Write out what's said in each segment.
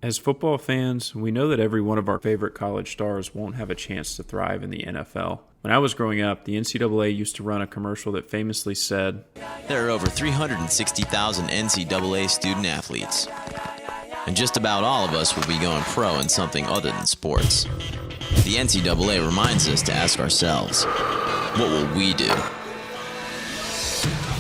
As football fans, we know that every one of our favorite college stars won't have a chance to thrive in the NFL. When I was growing up, the NCAA used to run a commercial that famously said, "There are over 360,000 NCAA student athletes, and just about all of us will be going pro in something other than sports." The NCAA reminds us to ask ourselves, what will we do?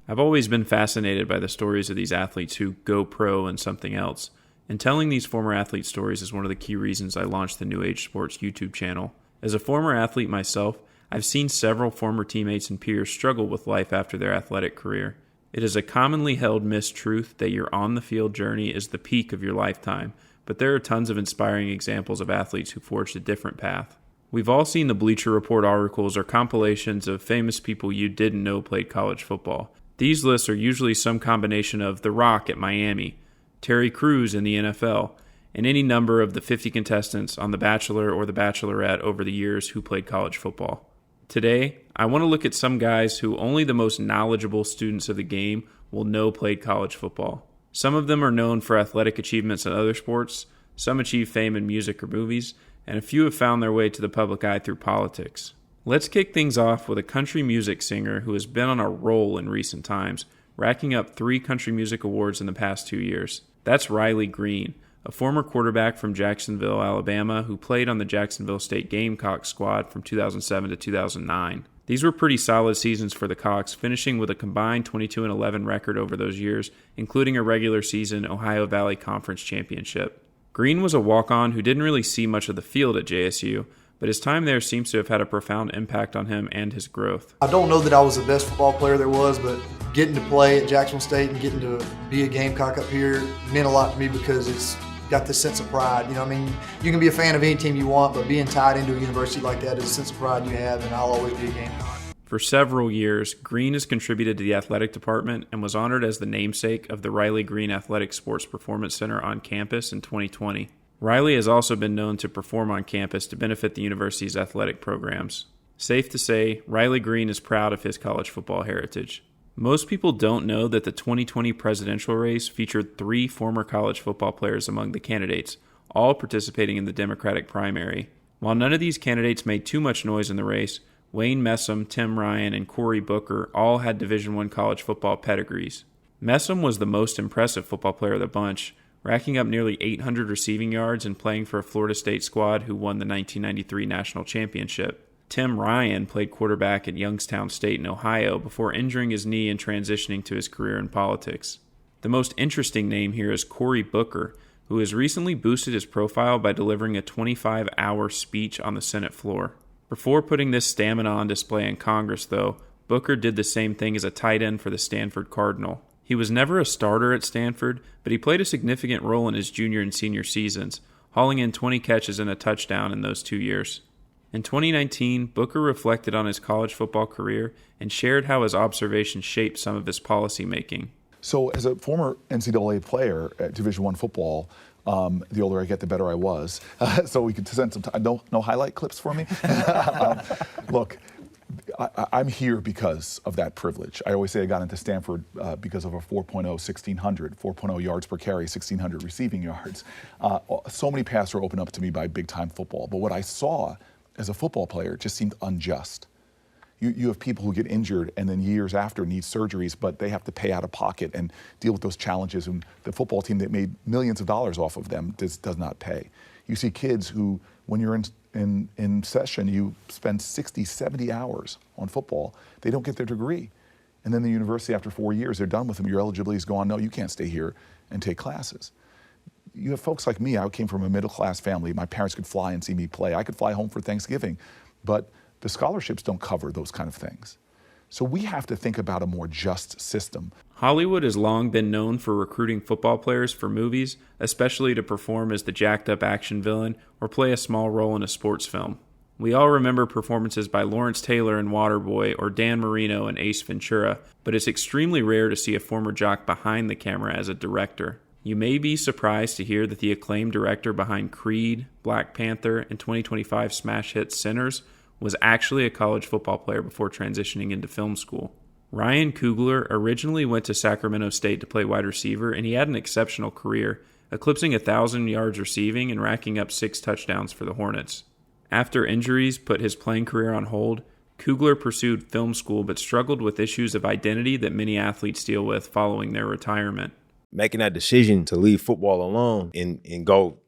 I've always been fascinated by the stories of these athletes who go pro in something else. And telling these former athlete stories is one of the key reasons I launched the New Age Sports YouTube channel. As a former athlete myself, I've seen several former teammates and peers struggle with life after their athletic career. It is a commonly held mistruth that your on-the-field journey is the peak of your lifetime, but there are tons of inspiring examples of athletes who forged a different path. We've all seen the Bleacher Report articles or compilations of famous people you didn't know played college football. These lists are usually some combination of The Rock at Miami, Terry Crews in the NFL, and any number of the 50 contestants on The Bachelor or The Bachelorette over the years who played college football. Today, I want to look at some guys who only the most knowledgeable students of the game will know played college football. Some of them are known for athletic achievements in other sports, some achieve fame in music or movies, and a few have found their way to the public eye through politics. Let's kick things off with a country music singer who has been on a roll in recent times, racking up 3 country music awards in the past 2 years. That's Riley Green, a former quarterback from Jacksonville, Alabama, who played on the Jacksonville State Gamecocks squad from 2007 to 2009. These were pretty solid seasons for the Cox, finishing with a combined 22-11 record over those years, including a regular season Ohio Valley Conference championship. Green was a walk-on who didn't really see much of the field at JSU, but his time there seems to have had a profound impact on him and his growth. I don't know that I was the best football player there was, but getting to play at Jacksonville State and getting to be a Gamecock up here meant a lot to me because it's got this sense of pride. You know, I mean, you can be a fan of any team you want, but being tied into a university like that is a sense of pride you have, and I'll always be a Gamecock. For several years, Green has contributed to the athletic department and was honored as the namesake of the Riley Green Athletic Sports Performance Center on campus in 2020. Riley has also been known to perform on campus to benefit the university's athletic programs. Safe to say, Riley Green is proud of his college football heritage. Most people don't know that the 2020 presidential race featured 3 former college football players among the candidates, all participating in the Democratic primary. While none of these candidates made too much noise in the race, Wayne Messam, Tim Ryan, and Cory Booker all had Division I college football pedigrees. Messam was the most impressive football player of the bunch, racking up nearly 800 receiving yards and playing for a Florida State squad who won the 1993 national championship. Tim Ryan played quarterback at Youngstown State in Ohio before injuring his knee and transitioning to his career in politics. The most interesting name here is Cory Booker, who has recently boosted his profile by delivering a 25-hour speech on the Senate floor. Before putting this stamina on display in Congress, though, Booker did the same thing as a tight end for the Stanford Cardinal. He was never a starter at Stanford, but he played a significant role in his junior and senior seasons, hauling in 20 catches and a touchdown in those 2 years. In 2019, Booker reflected on his college football career and shared how his observations shaped some of his policy making. So as a former NCAA player at Division I football, the older I get, the better I was. So we could send some time. No highlight clips for me? Look, I'm here because of that privilege. I always say I got into Stanford because of a 4.0 1600, 4.0 yards per carry, 1600 receiving yards. So many paths were opened up to me by big-time football. But what I saw as a football player just seemed unjust. You have people who get injured and then years after need surgeries, but they have to pay out of pocket and deal with those challenges. And the football team that made millions of dollars off of them does not pay. You see kids who, when you're in session, you spend 60, 70 hours on football. They don't get their degree. And then the university, after 4 years, they're done with them. Your eligibility is gone. No, you can't stay here and take classes. You have folks like me. I came from a middle-class family. My parents could fly and see me play. I could fly home for Thanksgiving. But the scholarships don't cover those kind of things. So we have to think about a more just system. Hollywood has long been known for recruiting football players for movies, especially to perform as the jacked-up action villain or play a small role in a sports film. We all remember performances by Lawrence Taylor in Waterboy or Dan Marino in Ace Ventura, but it's extremely rare to see a former jock behind the camera as a director. You may be surprised to hear that the acclaimed director behind Creed, Black Panther, and 2025 smash hit Sinners was actually a college football player before transitioning into film school. Ryan Coogler originally went to Sacramento State to play wide receiver, and he had an exceptional career, eclipsing 1,000 yards receiving and racking up 6 touchdowns for the Hornets. After injuries put his playing career on hold, Coogler pursued film school but struggled with issues of identity that many athletes deal with following their retirement. Making that decision to leave football alone and go,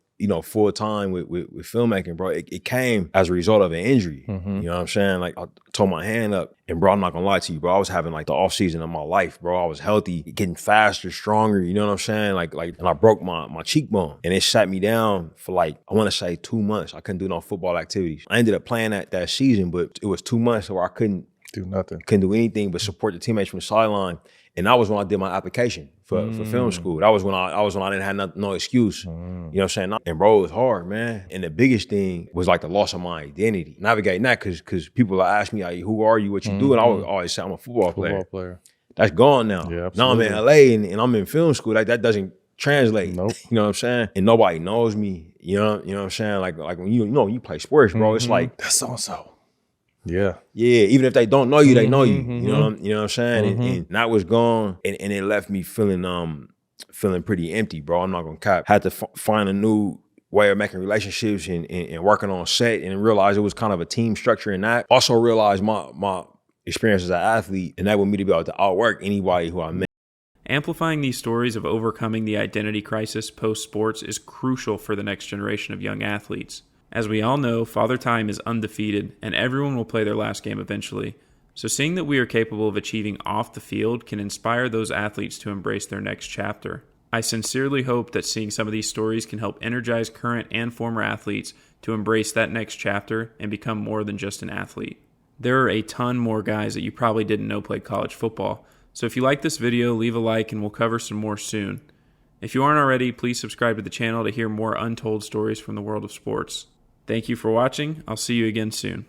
full time with filmmaking, bro, it came as a result of an injury. Mm-hmm. You know what I'm saying? Like, I tore my hand up, and bro, I'm not gonna lie to you, bro, I was having like the off season of my life, bro. I was healthy, getting faster, stronger, you know what I'm saying? Like, and I broke my cheekbone, and it sat me down for like, I want to say 2 months. I couldn't do no football activities. I ended up playing that season, but it was 2 months where I couldn't do nothing, couldn't do anything but support the teammates from the sideline. And that was when I did my application for film school. That was when I didn't have no excuse. You know what I'm saying? And bro, it was hard, man. And the biggest thing was like the loss of my identity. Navigating that, because people will ask me, like, who are you, what you do? And I would always say, I'm a football player. That's gone now. Yeah, now I'm in LA and I'm in film school. Like, that doesn't translate. Nope. You know what I'm saying? And nobody knows me. You know what I'm saying? Like when you play sports, bro, it's like, that's so-and-so. Yeah. Yeah, even if they don't know you, they know you. You know what I'm saying? And that was gone, and it left me feeling pretty empty, bro. I'm not gonna cap. Had to find a new way of making relationships and working on set, and realize it was kind of a team structure in that. Also realized my experience as an athlete enabled me to be able to outwork anybody who I met. Amplifying these stories of overcoming the identity crisis post-sports is crucial for the next generation of young athletes. As we all know, Father Time is undefeated, and everyone will play their last game eventually. So seeing that we are capable of achieving off the field can inspire those athletes to embrace their next chapter. I sincerely hope that seeing some of these stories can help energize current and former athletes to embrace that next chapter and become more than just an athlete. There are a ton more guys that you probably didn't know played college football. So if you like this video, leave a like and we'll cover some more soon. If you aren't already, please subscribe to the channel to hear more untold stories from the world of sports. Thank you for watching. I'll see you again soon.